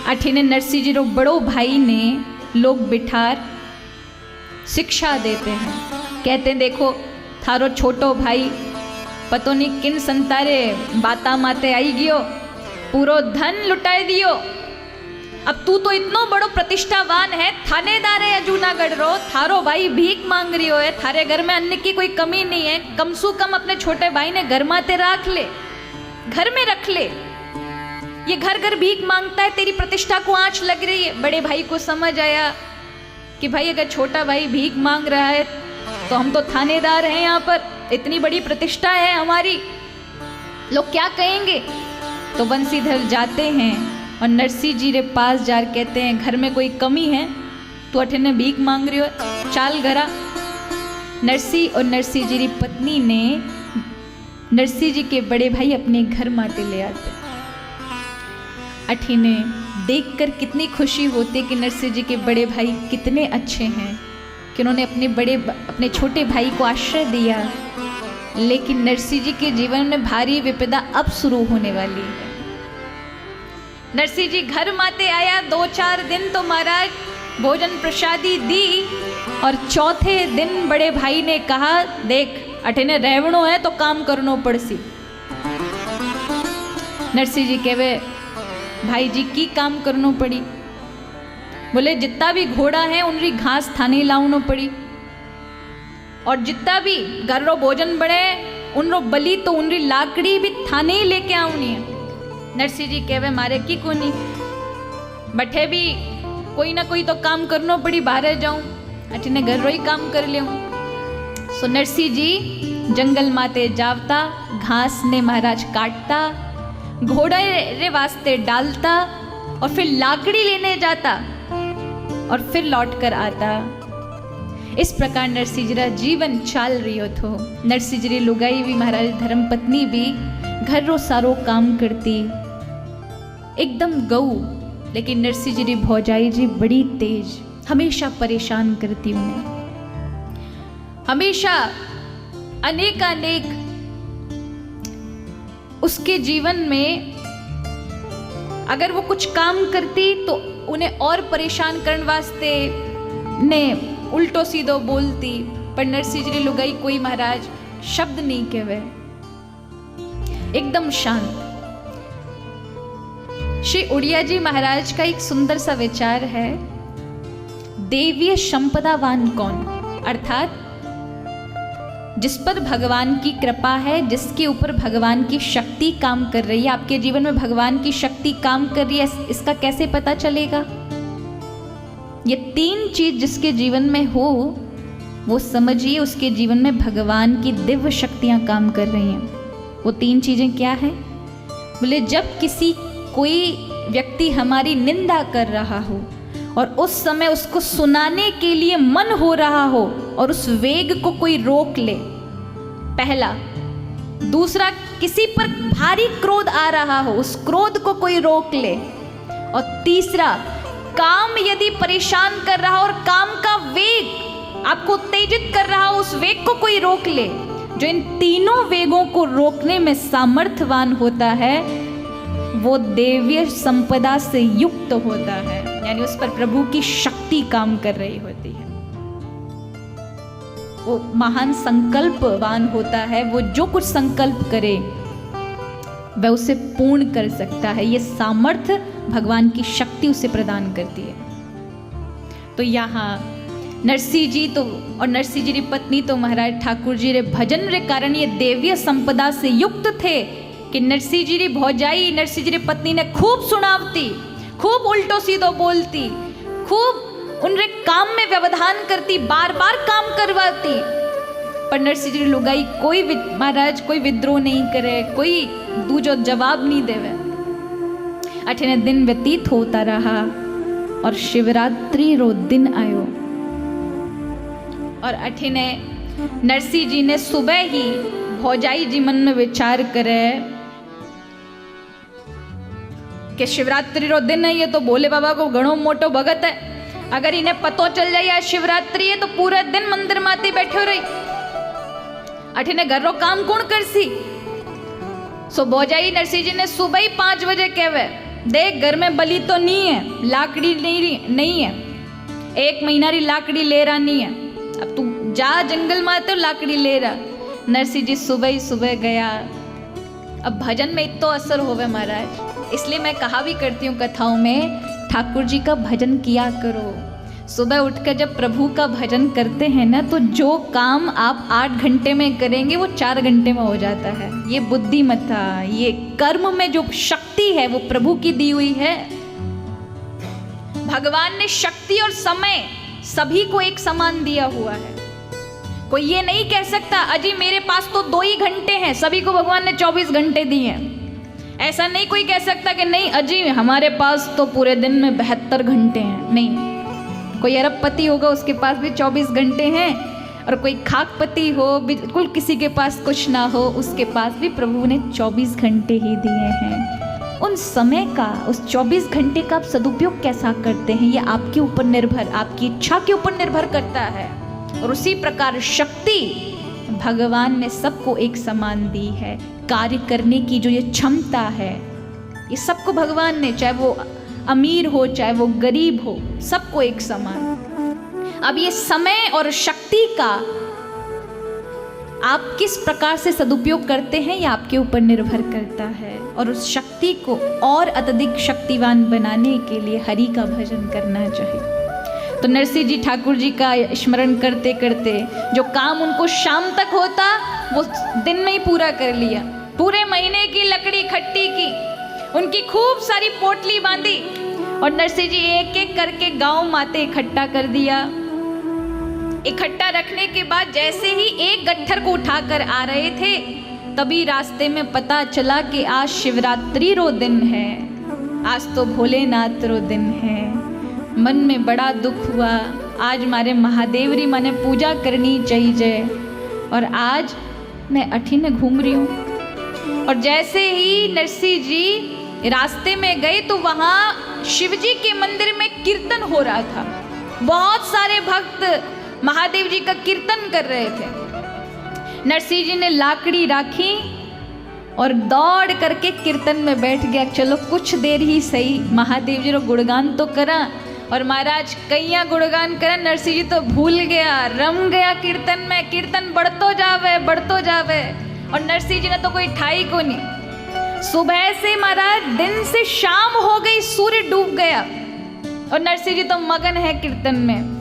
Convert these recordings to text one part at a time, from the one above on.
अठीने नरसिंह जी रो बड़ो भाई ने लोग बिठार शिक्षा देते हैं। कहते हैं देखो थारो छोटो भाई पतो नहीं किन संतारे बाता माते आई गियो, पूरो धन लुटाई दियो। अब तू तो इतनो बड़ो प्रतिष्ठावान है, थानेदार है जूनागढ़ रो, थारो भाई भीख मांग रही हो है, थारे घर में अन्न की कोई कमी नहीं है, कम सु कम अपने छोटे भाई ने घर माते रख ले, घर में रख ले। ये घर घर भीख मांगता है, तेरी प्रतिष्ठा को आंच लग रही है। बड़े भाई को समझ आया कि भाई अगर छोटा भाई भीख मांग रहा है तो हम तो थानेदार हैं, यहाँ पर इतनी बड़ी प्रतिष्ठा है हमारी, लोग क्या कहेंगे। तो बंसीधर जाते हैं और नरसिंह जी रे पास जार कहते हैं घर में कोई कमी है, तू अठने भीख मांग रही हो, चाल घरा। नरसिंह और नरसिंह जी री पत्नी ने नरसिंह जी के बड़े भाई अपने घर माते ले आते। अठीने देखकर कितनी खुशी होती कि नरसिंह जी के बड़े भाई कितने अच्छे हैं कि उन्होंने अपने छोटे भाई को आश्रय दिया। लेकिन नरसिंह जी के जीवन में भारी विपदा अब शुरू होने वाली है। नरसिंह जी घर माते आया, 2-4 दिन तो महाराज भोजन प्रसादी दी और चौथे दिन बड़े भाई ने कहा देख अठने रहवणो है तो काम करनो पड़सी। नरसिंह जी कहवे भाई जी की काम करनो पड़ी। बोले जितना भी घोड़ा है उनरी घास थाने लावनो पड़ी और जितना भी घर रो भोजन बने उनरो बलि तो उनरी लाकड़ी भी थाने ही लेके आवनी है। नरसिंह जी कहवे मारे की कोनी बठे भी कोई ना कोई तो काम करनो पड़ी, बाहर जाऊं अठने घर रो ही काम कर ले। सो नरसिंह जी जंगल माते जावता, घास ने महाराज काटता, घोड़े रे वास्ते डालता और फिर लाकड़ी लेने जाता और फिर लौट कर आता। इस प्रकार नरसिंह जी जीवन चाल रही थो। नरसिंह जी लुगाई भी महाराज धर्म पत्नी भी घर रो सारो काम करती एकदम गऊ। लेकिन नरसिंह जी भौजाई जी बड़ी तेज, हमेशा परेशान करती उन्हें, हमेशा अनेकानेक उसके जीवन में अगर वो कुछ काम करती तो उन्हें और परेशान करने वास्ते ने उल्टो सीधो बोलती। पर नरसिंह जी लुगाई कोई महाराज शब्द नहीं कहवे, एकदम शांत। श्री उड़िया जी महाराज का एक सुंदर सा विचार है, देवीय संपदावान कौन, अर्थात जिस पर भगवान की कृपा है, जिसके ऊपर भगवान की शक्ति काम कर रही है। आपके जीवन में भगवान की शक्ति काम कर रही है, इसका कैसे पता चलेगा। ये 3 चीज जिसके जीवन में हो वो समझिए उसके जीवन में भगवान की दिव्य शक्तियां काम कर रही हैं। वो 3 चीजें क्या है। बोले जब किसी कोई व्यक्ति हमारी निंदा कर रहा हो और उस समय उसको सुनाने के लिए मन हो रहा हो और उस वेग को कोई रोक ले, पहला। दूसरा, किसी पर भारी क्रोध आ रहा हो, उस क्रोध को कोई रोक ले। और तीसरा, काम यदि परेशान कर रहा हो और काम का वेग आपको उत्तेजित कर रहा हो, उस वेग को कोई रोक ले। जो इन तीनों वेगों को रोकने में सामर्थ्यवान होता है वो देवीय संपदा से युक्त होता है, यानी उस पर प्रभु की शक्ति काम कर रही होती है। वो महान संकल्पवान होता है, वो जो कुछ संकल्प करे वह उसे पूर्ण कर सकता है। ये सामर्थ्य भगवान की शक्ति उसे प्रदान करती है। तो यहाँ नरसिंह जी तो और नरसिंह जी की पत्नी तो महाराज ठाकुर जी रे भजन रे कारण ये देवीय संपदा से युक्त थे कि नरसिंह जी री भौजाई नरसिंह जी री पत्नी ने खूब सुनावती, खूब उल्टो सीधो बोलती, खूब उनरे काम में व्यवधान करती, बार बार काम करवाती। पर नरसिंह जी लुगाई कोई महाराज कोई विद्रोह नहीं करे, कोई दूजो जवाब नहीं देवे। अठने दिन व्यतीत होता रहा और शिवरात्रि रो दिन आयो और अठने नरसिंह जी ने सुबह ही भौजाई जी मन में विचार करे कि शिवरात्रि रो दिन है, ये तो भोले बाबा को घणो मोटो भगत है, अगर इन्हें पतो चल जाए आज शिवरात्रि है तो पूरा दिन मंदिर माते बैठो रही, अठने घर रो काम कौन करसी। सो भौजाई नरसिंह जी ने सुबह ही 5 बजे कहवे देख घर में बलि तो नहीं है, लाकड़ी नहीं है, 1 महीना री लाकड़ी ले रहा नहीं है, अब तू जा जंगल में तो लाकड़ी ले रहा। नरसिंह जी सुबह ही सुबह गया। अब भजन में इतना असर होवे महाराज, इसलिए मैं कहा भी करती हूँ कथाओं में, ठाकुर जी का भजन किया करो। सुबह उठकर जब प्रभु का भजन करते हैं ना, तो जो काम आप 8 घंटे में करेंगे वो 4 घंटे में हो जाता है। ये बुद्धिमत्ता, ये कर्म में जो शक्ति है वो प्रभु की दी हुई है। भगवान ने शक्ति और समय सभी को एक समान दिया हुआ है। कोई ये नहीं कह सकता अजी मेरे पास तो 2 ही घंटे हैं, सभी को भगवान ने 24 घंटे दिए हैं। ऐसा नहीं कोई कह सकता कि नहीं अजी हमारे पास तो पूरे दिन में 72 घंटे हैं। नहीं, कोई अरबपति होगा उसके पास भी 24 घंटे हैं, और कोई खाकपति हो, बिल्कुल किसी के पास कुछ ना हो, उसके पास भी प्रभु ने 24 घंटे ही दिए हैं। उन समय का, उस 24 घंटे का आप सदुपयोग कैसा करते हैं, ये आपके ऊपर निर्भर, आपकी इच्छा के ऊपर निर्भर करता है। और उसी प्रकार शक्ति भगवान ने सबको एक समान दी है। कार्य करने की जो ये क्षमता है, ये सबको भगवान ने, चाहे वो अमीर हो चाहे वो गरीब हो, सबको एक समान। अब ये समय और शक्ति का आप किस प्रकार से सदुपयोग करते हैं, ये आपके ऊपर निर्भर करता है। और उस शक्ति को और अत्यधिक शक्तिवान बनाने के लिए हरि का भजन करना चाहिए। तो नरसिंह जी ठाकुर जी का स्मरण करते करते जो काम उनको शाम तक होता वो दिन में ही पूरा कर लिया। पूरे महीने की लकड़ी इकट्ठी की, उनकी खूब सारी पोटली बांधी, और नरसिंह जी एक एक करके गांव माते इकट्ठा कर दिया। इकट्ठा रखने के बाद जैसे ही एक गट्ठर को उठाकर आ रहे थे, तभी रास्ते में पता चला कि आज शिवरात्रि रो दिन है, आज तो भोलेनाथ रो दिन है। मन में बड़ा दुख हुआ, आज मारे महादेव री मने पूजा करनी चाहिए, और आज मैं अठीन घूम रही हूँ। और जैसे ही नरसिंह जी रास्ते में गए तो वहाँ शिव जी के मंदिर में कीर्तन हो रहा था। बहुत सारे भक्त महादेव जी का कीर्तन कर रहे थे। नरसिंह जी ने लाकड़ी राखी और दौड़ करके कीर्तन में बैठ गया। चलो कुछ देर ही सही महादेव जी रो गुणगान तो करा। और महाराज कैया गुणगान करा, नरसिंह जी तो भूल गया, रम गया कीर्तन में। कीर्तन बढ़तो जावे, और नरसिंह जी ने तो कोई ठाई को नहीं। सुबह से महाराज दिन से शाम हो गई, सूर्य डूब गया, और नरसिंह जी तो मगन है कीर्तन में।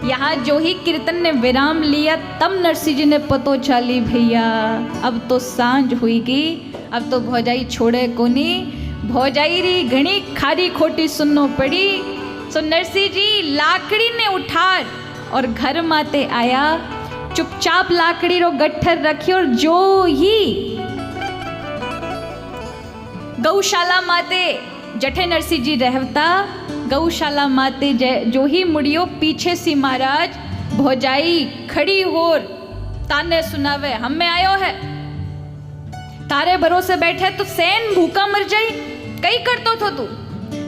यहाँ जो ही कीर्तन ने विराम लिया, तब नरसिंह जी ने पतो चाली भैया अब तो सांझ हुईगी, अब तो भौजाई छोड़े कोनी, भौजाई री घणी खारी खोटी सुननो पड़ी। सो नरसिंह जी लाकड़ी ने उठा और घर माते आया, चुपचाप लाकड़ी रो गट्ठर रखी, और जो ही गौशाला माते जठे नरसिंह जी रहता, गौशाला माते जो ही मुड़ियो, पीछे सी महाराज भौजाई खड़ी होर ताने सुनावे, हमें आयो है, तारे भरोसे बैठे तो सैन भूखा मर जाई, कई करतो थो तू।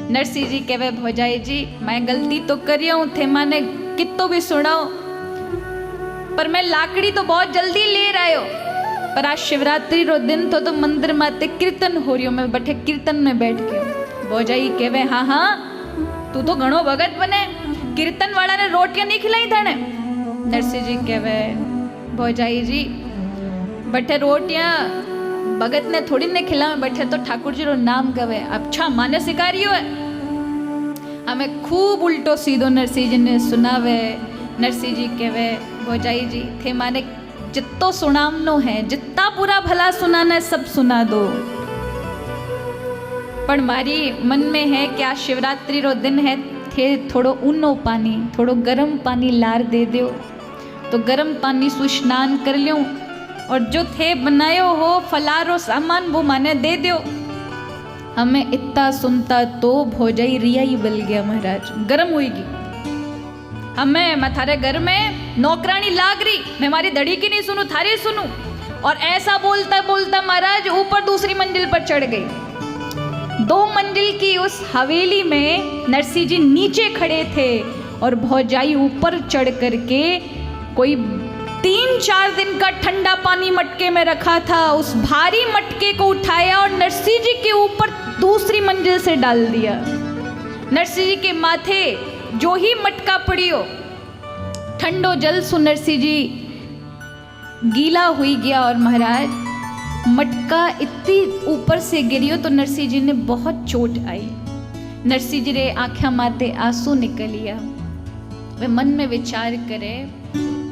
नरसिंह जी कहवे भौजाई जी मैं गलती तो करियो थे, माने कितो भी सुनाओ, पर मैं लाकड़ी तो बहुत जल्दी ले रहा हो, पर आज शिवरात्रि रो दिन तो मंदिर माते कीर्तन हो रही हो, मैं बैठे कीर्तन में बैठ के। भौजाई कहवे हाँ हाँ तू तो घणो भगत बने, कीर्तन वाला ने रोटियां नहीं खिलाई थाने। नरसिंह जी कहवे भौजाई जी बैठे रोटियां भगत ने थोड़ी ने खिलावे, बैठे तो ठाकुर जी रो नाम गवे, अच्छा माने सिकारियो है। हमें खूब उल्टो सीधो नरसिंह जी ने सुनावे। नरसिंह जी कहवे भौजाई जी थे माने जितो सुनामनो है, जितना पूरा भला सुनाना है सब सुना दो, पर मारी मन में है कि आज शिवरात्रि रो दिन है, थे थोड़ो ऊनो पानी, थोड़ो गर्म पानी लार दे दो, तो गर्म पानी से स्नान कर ल्यूं, और जो थे बनायो हो फलारो सामान वो माने दे दो। हमें इतना सुनता तो भौजाई रिया ही बल गया महाराज, गर्म हुईगी। हमें मैं थारे घर में नौकरानी लाग रही, मैं हमारी दड़ी की नहीं सुनू थारी सुनू, और ऐसा बोलता बोलता महाराज ऊपर दूसरी मंजिल पर चढ़ गई। 2 मंजिल की उस हवेली में नरसिंह जी नीचे खड़े थे, और भौजाई ऊपर चढ़ करके कोई 3-4 दिन का ठंडा पानी मटके में रखा था, उस भारी मटके को उठाया और नरसिंह जी के ऊपर दूसरी मंजिल से डाल दिया। नरसिंह जी के माथे जो ही मटका पड़ियो, ठंडो जल सु नरसिंह जी गीला हुई गया। और महाराज मटका इतनी ऊपर से गिरियो तो नरसिंह जी ने बहुत चोट आई। नरसिंह जी रे आँखें माते आंसू निकलिया। वे मन में विचार करे